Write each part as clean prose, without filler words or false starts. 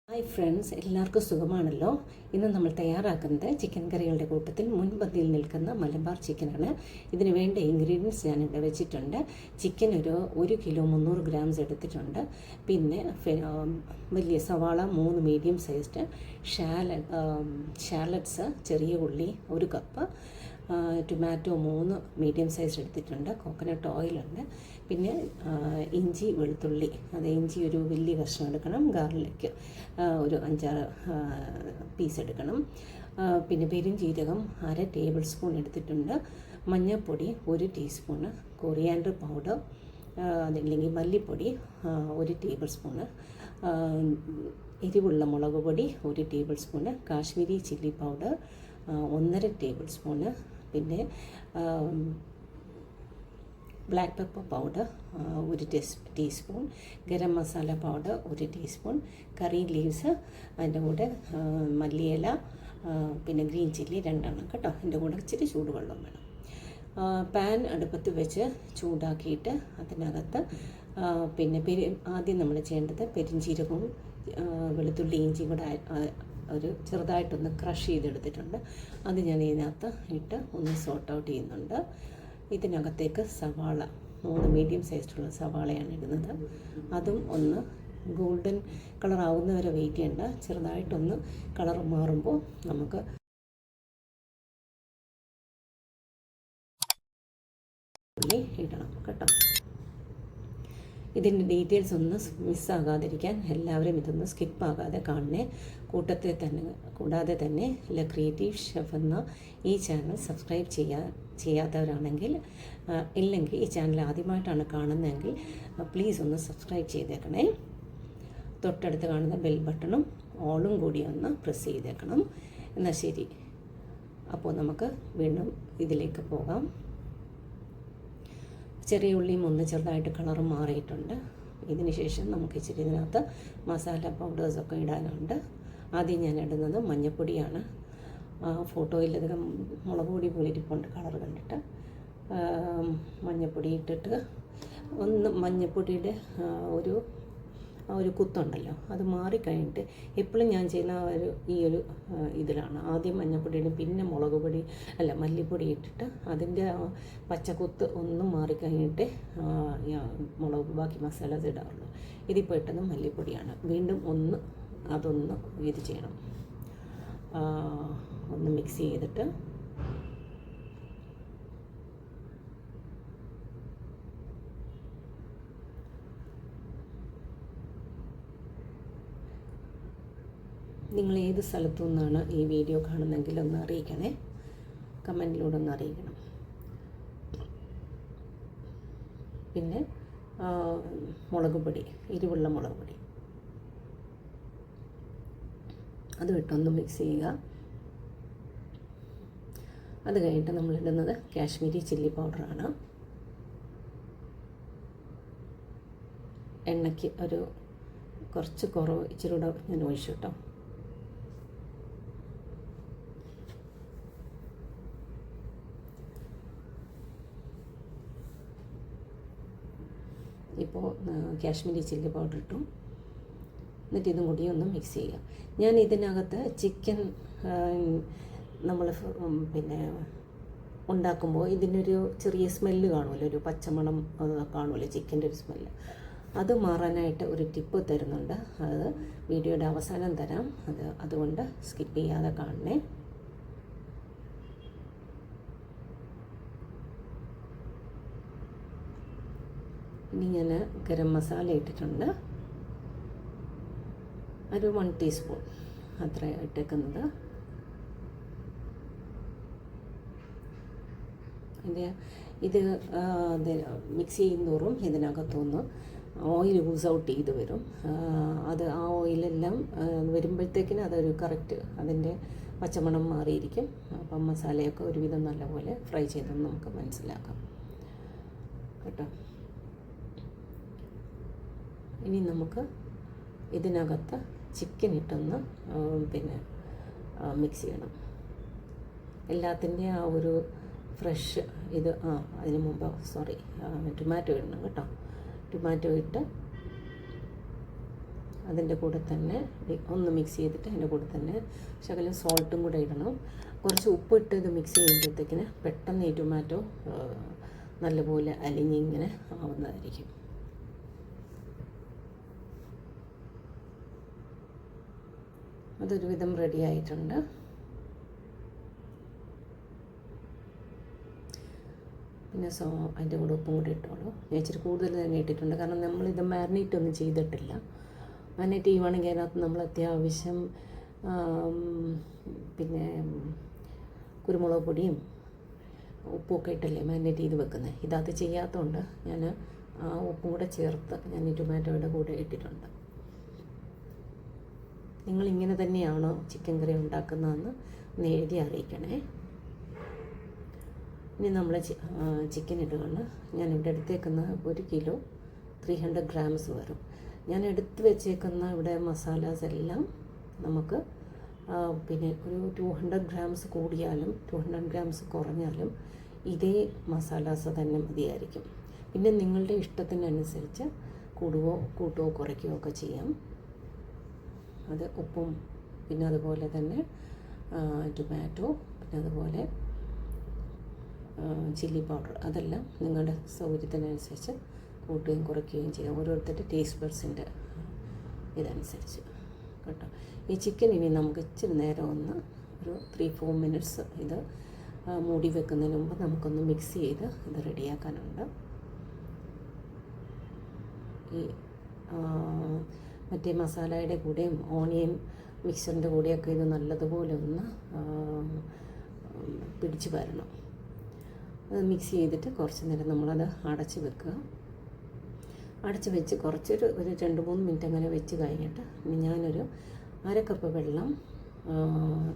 Hi friends, എല്ലാവർക്കും സുഖമാണല്ലോ. ഇന്ന് നമ്മൾ തയ്യാറാക്കുന്നത് ചിക്കൻ കറികളുടെ കൂട്ടത്തിൽ മുൻപന്തിയിൽ നിൽക്കുന്ന മലബാർ ചിക്കനാണ്. ഇതിന് വേണ്ട ഇൻഗ്രീഡിയൻസ് ഞാനിവിടെ വെച്ചിട്ടുണ്ട്. ചിക്കൻ ഒരു കിലോ 300 ഗ്രാംസ് എടുത്തിട്ടുണ്ട്. പിന്നെ വലിയ സവാള 3 മീഡിയം സൈസ്ഡ്, ഷാലറ്റ്സ് ചെറിയ ഉള്ളി 1 കപ്പ്, ടൊമാറ്റോ 3 മീഡിയം സൈസ് എടുത്തിട്ടുണ്ട്, കോക്കനട്ട് ഓയിലുണ്ട്, പിന്നെ ഇഞ്ചി വെളുത്തുള്ളി, ഇഞ്ചി ഒരു വലിയ കഷ്ണം എടുക്കണം, ഗാർലിക് ഒരു 5-6 പീസ് എടുക്കണം, പിന്നെ പെരുംജീരകം 1/2 ടേബിൾ സ്പൂൺ എടുത്തിട്ടുണ്ട്, മഞ്ഞൾപ്പൊടി 1 ടീസ്പൂണ്, കൊറിയാൻഡർ പൗഡർ അതല്ലെങ്കിൽ മല്ലിപ്പൊടി 1 ടേബിൾ സ്പൂണ്, എരിവുള്ള മുളക് പൊടി 1 tablespoon, Kashmiri chilli powder 1.5 tablespoon, പിന്നെ black pepper powder 1 teaspoon, garam masala powder 1 teaspoon, curry leaves അതിൻ്റെ കൂടെ, മല്ലിയില, പിന്നെ ഗ്രീൻ ചില്ലി 2 എണ്ണം കേട്ടോ. അതിൻ്റെ കൂടെ ഇച്ചിരി ചൂടുവെള്ളം വേണം. പാൻ അടുപ്പത്ത് വെച്ച് ചൂടാക്കിയിട്ട് അതിനകത്ത് പിന്നെ ആദ്യം നമ്മൾ ചെയ്യേണ്ടത് പെരുംജീരകവും വെളുത്തുള്ളി ഇഞ്ചിയും കൂടെ ഒരു ചെറുതായിട്ടൊന്ന് ക്രഷ് ചെയ്തെടുത്തിട്ടുണ്ട്. അത് ഞാൻ ഇതിനകത്ത് ഇട്ട് ഒന്ന് സോർട്ട് ഔട്ട് ചെയ്യുന്നുണ്ട്. ഇതിനകത്തേക്ക് സവാള 3 മീഡിയം സൈസിലുള്ള സവാളയാണ് ഇടുന്നത്. അതും ഒന്ന് ഗോൾഡൻ കളർ ആവുന്നവരെ വെയിറ്റ് ചെയ്യേണ്ട, ചെറുതായിട്ടൊന്ന് കളർ മാറുമ്പോൾ നമുക്ക് ഉള്ളി ഇടണം കേട്ടോ. ഇതിൻ്റെ ഡീറ്റെയിൽസ് ഒന്ന് മിസ്സാകാതിരിക്കാൻ എല്ലാവരും ഇതൊന്ന് സ്കിപ്പാകാതെ കാണണേ. കൂടാതെ തന്നെ ക്രിയേറ്റീവ് ഷെഫ് എന്ന ഈ ചാനൽ സബ്സ്ക്രൈബ് ചെയ്യാത്തവരാണെങ്കിൽ, ഇല്ലെങ്കിൽ ഈ ചാനൽ ആദ്യമായിട്ടാണ് കാണുന്നതെങ്കിൽ പ്ലീസ് ഒന്ന് സബ്സ്ക്രൈബ് ചെയ്തേക്കണേ. തൊട്ടടുത്ത് കാണുന്ന ബെൽ ബട്ടണും ഓളും കൂടി ഒന്ന് പ്രസ് ചെയ്തേക്കണം. എന്നാൽ ശരി, അപ്പോൾ നമുക്ക് വീണ്ടും ഇതിലേക്ക് പോകാം. ചെറിയ ഉള്ളിയും ഒന്ന് ചെറുതായിട്ട് കളർ മാറിയിട്ടുണ്ട്. ഇതിന് ശേഷം നമുക്ക് ഇച്ചിരി ഇതിനകത്ത് മസാല പൗഡേഴ്സൊക്കെ ഇടാനുണ്ട്. ആദ്യം ഞാൻ ഇടുന്നത് മഞ്ഞൾപ്പൊടിയാണ്. ഫോട്ടോയിലധികം മുളക് പൊടി പോലെ ഇരിപ്പുണ്ട് കളർ കണ്ടിട്ട്. മഞ്ഞൾപ്പൊടി ഇട്ടിട്ട് മഞ്ഞൾപ്പൊടിയുടെ ഒരു കുത്തുണ്ടല്ലോ, അത് മാറിക്കഴിഞ്ഞിട്ട് എപ്പോഴും ഞാൻ ചെയ്യുന്ന ഈ ഒരു ഇതിലാണ്. ആദ്യം മഞ്ഞൾപ്പൊടിയുടെ പിന്നെ മല്ലിപ്പൊടി ഇട്ടിട്ട് അതിൻ്റെ പച്ചക്കുത്ത് ഒന്നും മാറിക്കഴിഞ്ഞിട്ട് ബാക്കി മസാലാസ് ഇടാറുള്ളൂ. ഇതിപ്പോൾ ഇട്ടത് മല്ലിപ്പൊടിയാണ്. വീണ്ടും അതൊന്ന് ഇത് ചെയ്യണം, ഒന്ന് മിക്സ് ചെയ്തിട്ട് നിങ്ങൾ ഏത് സ്ഥലത്തു നിന്നാണ് ഈ വീഡിയോ കാണുന്നതെങ്കിൽ ഒന്ന് അറിയിക്കണേ, കമൻറ്റിലൂടെ ഒന്ന് അറിയിക്കണം. പിന്നെ മുളക് പൊടി, എരിവുള്ള മുളക് പൊടി അത് ഇട്ടൊന്ന് മിക്സ് ചെയ്യുക. അത് കഴിഞ്ഞിട്ട് നമ്മളിടുന്നത് കാശ്മീരി ചില്ലി പൗഡറാണ്. എണ്ണയ്ക്ക് കുറച്ച് കുറവ് ഇച്ചിരി കൂടെ ഞാൻ ഒഴിച്ചു കേട്ടോ. ഇപ്പോൾ കാശ്മീരി ചില്ലി പൗഡർ ഇട്ടു. എന്നിട്ട് ഇതും കൂടി ഒന്ന് മിക്സ് ചെയ്യുക. ഞാൻ ഇതിനകത്ത് ചിക്കൻ നമ്മൾ പിന്നെ ഉണ്ടാക്കുമ്പോൾ ഇതിനൊരു ചെറിയ സ്മെല്ല് കാണുമല്ലോ, ഒരു പച്ചമണം കാണുമല്ലോ, ചിക്കൻ്റെ ഒരു സ്മെല്ല്. അത് മാറാനായിട്ട് ഒരു ടിപ്പ് തരുന്നുണ്ട്. അത് വീഡിയോയുടെ അവസാനം തരാം. അതുകൊണ്ട് സ്കിപ്പ് ചെയ്യാതെ കാണണേ. ഇനി ഞാൻ ഗരം മസാല ഇട്ടിട്ടുണ്ട്, ഒരു 1 ടീസ്പൂൺ അത്ര ഇട്ടേക്കുന്നത്. ഇത് മിക്സ് ചെയ്യുന്നതോറും ഇതിനകത്തുനിന്ന് ഓയിൽ ലൂസ് ഔട്ട് ചെയ്ത് വരും. ആ ഓയിലെല്ലാം വരുമ്പോഴത്തേക്കിന് അതൊരു കറക്റ്റ് അതിൻ്റെ പച്ചമണം മാറിയിരിക്കും. അപ്പം മസാലയൊക്കെ ഒരുവിധം നല്ലപോലെ ഫ്രൈ ചെയ്തെന്ന് നമുക്ക് മനസ്സിലാക്കാം കേട്ടോ. ഇനി നമുക്ക് ഇതിനകത്ത് ചിക്കൻ ഇട്ടൊന്ന് പിന്നെ മിക്സ് ചെയ്യണം. എല്ലാത്തിൻ്റെ ആ ഒരു ഫ്രഷ് അതിന് മുമ്പ് ടൊമാറ്റോ ഇടണം കേട്ടോ. ടൊമാറ്റോ ഇട്ട് അതിൻ്റെ കൂടെ തന്നെ ഒന്ന് മിക്സ് ചെയ്തിട്ട് അതിൻ്റെ കൂടെ തന്നെ ശകലം സോൾട്ടും കൂടെ ഇടണം. കുറച്ച് ഉപ്പിട്ട് ഇത് മിക്സ് ചെയ്യുമ്പോഴത്തേക്കിന് പെട്ടെന്ന് ഈ ടൊമാറ്റോ നല്ലപോലെ അലിഞ്ഞിങ്ങനെ ആവുന്നതായിരിക്കും. അതൊരുവിധം റെഡി ആയിട്ടുണ്ട്. പിന്നെ അതിൻ്റെ കൂടെ ഉപ്പും കൂടി ഇട്ടോളൂ. ഞാൻ ഇച്ചിരി കൂടുതൽ തന്നെ ഇട്ടിട്ടുണ്ട്, കാരണം നമ്മളിത് മാരിനേറ്റ് ഒന്നും ചെയ്തിട്ടില്ല. മാരിനേറ്റ് ചെയ്യുവാണെങ്കിൽ അതിനകത്ത് നമ്മൾ അത്യാവശ്യം പിന്നെ കുരുമുളക് പൊടിയും ഉപ്പുമൊക്കെ ഇട്ടല്ലേ മാരിനേറ്റ് ചെയ്ത് വെക്കുന്നത്. ഇതത് ചെയ്യാത്തതുകൊണ്ട് ഞാൻ ആ ഉപ്പും കൂടെ ചേർത്ത് ഞാൻ ഈ ടൊമാറ്റോയുടെ കൂടെ ഇട്ടിട്ടുണ്ട്. നിങ്ങളിങ്ങനെ തന്നെയാണോ ചിക്കൻ കറി ഉണ്ടാക്കുന്നതെന്ന് ഒന്ന് എഴുതി അറിയിക്കണേ. ഇനി നമ്മൾ ചിക്കൻ ഇടുകയാണ്. ഞാനിവിടെ എടുത്തേക്കുന്ന 1 കിലോ 300 grams വരും. ഞാൻ എടുത്ത് വെച്ചേക്കുന്ന ഇവിടെ മസാലാസ് എല്ലാം നമുക്ക് പിന്നെ ഒരു 200 grams കൂടിയാലും 200 grams കുറഞ്ഞാലും ഇതേ മസാലാസ് തന്നെ മതിയായിരിക്കും. പിന്നെ നിങ്ങളുടെ ഇഷ്ടത്തിനനുസരിച്ച് കൂടുകയോ കൂട്ടുകയോ കുറയ്ക്കുകയോ ഒക്കെ ചെയ്യാം. അത് ഉപ്പും പിന്നെ അതുപോലെ തന്നെ ടൊമാറ്റോ പിന്നെ അതുപോലെ ചില്ലി പൗഡർ അതെല്ലാം നിങ്ങളുടെ സൗകര്യത്തിനനുസരിച്ച് കൂട്ടുകയും കുറയ്ക്കുകയും ചെയ്യാം. ഓരോരുത്തരുടെ ടേസ്റ്റ് ബഡ്സിൻ്റെ ഇതനുസരിച്ച് കേട്ടോ. ഈ ചിക്കൻ ഇനി നമുക്ക് ഇച്ചിരി നേരം ഒന്ന് ഒരു 3-4 minutes ഇത് മൂടി വെക്കുന്നതിന് മുമ്പ് നമുക്കൊന്ന് മിക്സ് ചെയ്ത് ഇത് റെഡിയാക്കാനുണ്ട്. ഈ മറ്റേ മസാലയുടെ കൂടെയും ഓണിയൻ മിക്സറിൻ്റെ കൂടെയൊക്കെ ഇത് നല്ലതുപോലെ ഒന്ന് പിടിച്ച് വരണം. അത് മിക്സ് ചെയ്തിട്ട് കുറച്ച് നേരം നമ്മളത് അടച്ച് വെക്കുക. അടച്ച് വെച്ച് കുറച്ചൊരു 2-3 മിനിറ്റ് അങ്ങനെ വെച്ച് കഴിഞ്ഞിട്ട് ഞാനൊരു 1/2 കപ്പ് വെള്ളം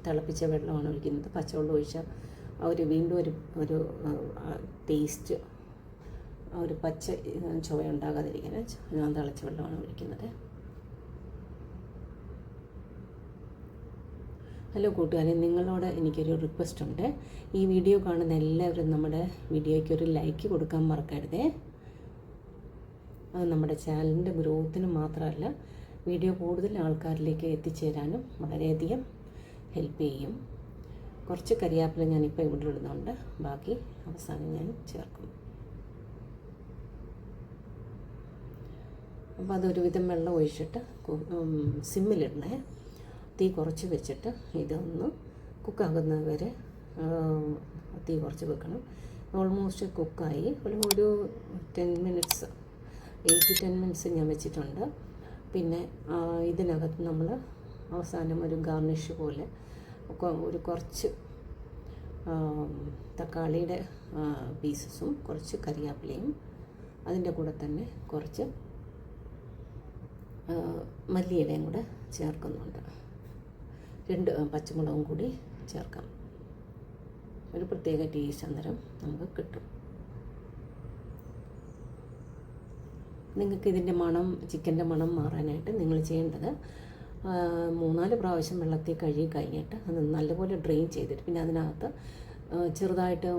തിളപ്പിച്ച വെള്ളമാണ് ഒഴിക്കുന്നത്. പച്ചവെള്ളം ഒഴിച്ചാൽ വീണ്ടും ഒരു ടേസ്റ്റ് ഒരു പച്ച ചുവ ഉണ്ടാകാതിരിക്കാൻ ഞാൻ തിളച്ച വെള്ളമാണ് ഒഴിക്കുന്നത്. ഹലോ കൂട്ടുകാരെ, നിങ്ങളോട് എനിക്കൊരു റിക്വസ്റ്റ് ഉണ്ട്. ഈ വീഡിയോ കാണുന്ന എല്ലാവരും നമ്മുടെ വീഡിയോയ്ക്ക് ഒരു ലൈക്ക് കൊടുക്കാൻ മറക്കരുതേ. അത് നമ്മുടെ ചാനലിൻ്റെ ഗ്രോത്തിന് മാത്രമല്ല, വീഡിയോ കൂടുതൽ ആൾക്കാരിലേക്ക് എത്തിച്ചേരാനും വളരെയധികം ഹെൽപ്പ് ചെയ്യും. കുറച്ച് കരിയാപ്പില ഞാനിപ്പോൾ ഇവിടെ ഇടുന്നുണ്ട്, ബാക്കി അവസാനം ഞാൻ ചേർക്കും. അപ്പോൾ അതൊരുവിധം വെള്ളം ഒഴിച്ചിട്ട് സിമ്മിലിടണേ. തീ കുറച്ച് വെച്ചിട്ട് ഇതൊന്ന് കുക്കാകുന്നത് വരെ തീ കുറച്ച് വെക്കണം. ഓൾമോസ്റ്റ് കുക്കായി ഒരു 10 minutes 8 to 10 minutes ഞാൻ വെച്ചിട്ടുണ്ട്. പിന്നെ ഇതിനകത്ത് നമ്മൾ അവസാനം ഒരു ഗാർണിഷ് പോലെ ഒരു കുറച്ച് തക്കാളിയുടെ പീസസും കുറച്ച് കരിയാപ്പിലയും അതിൻ്റെ കൂടെ തന്നെ കുറച്ച് മല്ലിയിലയും കൂടെ ചേർക്കുന്നുണ്ട്. 2 പച്ചമുളകും കൂടി ചേർക്കാം. ഒരു പ്രത്യേക ടേസ്റ്റ് അന്നേരം നമുക്ക് കിട്ടും. നിങ്ങൾക്ക് ഇതിൻ്റെ മണം, ചിക്കൻ്റെ മണം മാറാനായിട്ട് നിങ്ങൾ ചെയ്യേണ്ടത് 3-4 പ്രാവശ്യം വെള്ളത്തിൽ കഴുകി കഴിഞ്ഞിട്ട് അത് നല്ലപോലെ ഡ്രെയിൻ ചെയ്തിട്ട് പിന്നെ അതിനകത്ത് ചെറുതായിട്ട്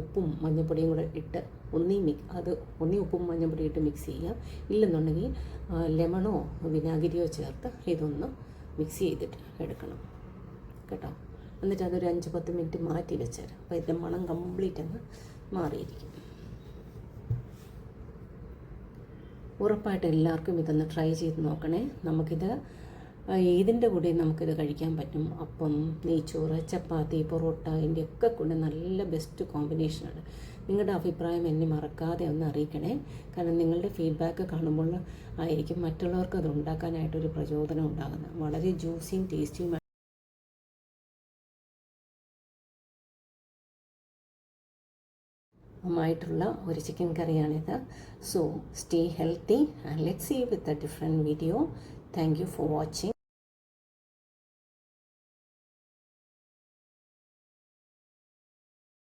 ഉപ്പും മഞ്ഞൾപ്പൊടിയും കൂടെ ഇട്ട് ഒന്നീ ഉപ്പും മഞ്ഞൾപ്പൊടി ഇട്ട് മിക്സ് ചെയ്യുക. ഇല്ലെന്നുണ്ടെങ്കിൽ ലെമണോ വിനാഗിരിയോ ചേർത്ത് ഇതൊന്ന് മിക്സ് ചെയ്തിട്ട് എടുക്കണം കേട്ടോ. എന്നിട്ട് അതൊരു 5-10 മിനിറ്റ് മാറ്റി വെച്ചേരാം. അപ്പോൾ ഇതിൻ്റെ മണം കംപ്ലീറ്റ് അങ്ങ് മാറിയിരിക്കും. ഉറപ്പായിട്ട് എല്ലാവർക്കും ഇതൊന്ന് ട്രൈ ചെയ്ത് നോക്കണേ. നമുക്കിത് ഇതിൻ്റെ കൂടെ നമുക്കിത് കഴിക്കാൻ പറ്റും. അപ്പം, നെയ്ച്ചോറ്, ചപ്പാത്തി, പൊറോട്ട ഇതിൻ്റെയൊക്കെ കൂടെ നല്ല ബെസ്റ്റ് കോമ്പിനേഷനാണ്. നിങ്ങളുടെ അഭിപ്രായം എന്നെ മറക്കാതെ ഒന്ന് അറിയിക്കണേ. കാരണം നിങ്ങളുടെ ഫീഡ്ബാക്ക് കാണുമ്പോൾ ആയിരിക്കും മറ്റുള്ളവർക്ക് അത് ഉണ്ടാക്കാനായിട്ടൊരു പ്രചോദനം ഉണ്ടാകുന്നത്. വളരെ ജ്യൂസിയും ടേസ്റ്റിയും ആയിട്ടുള്ള ഒരു ചിക്കൻ കറിയാണിത്. So stay healthy and let's see with a different video. Thank you for watching.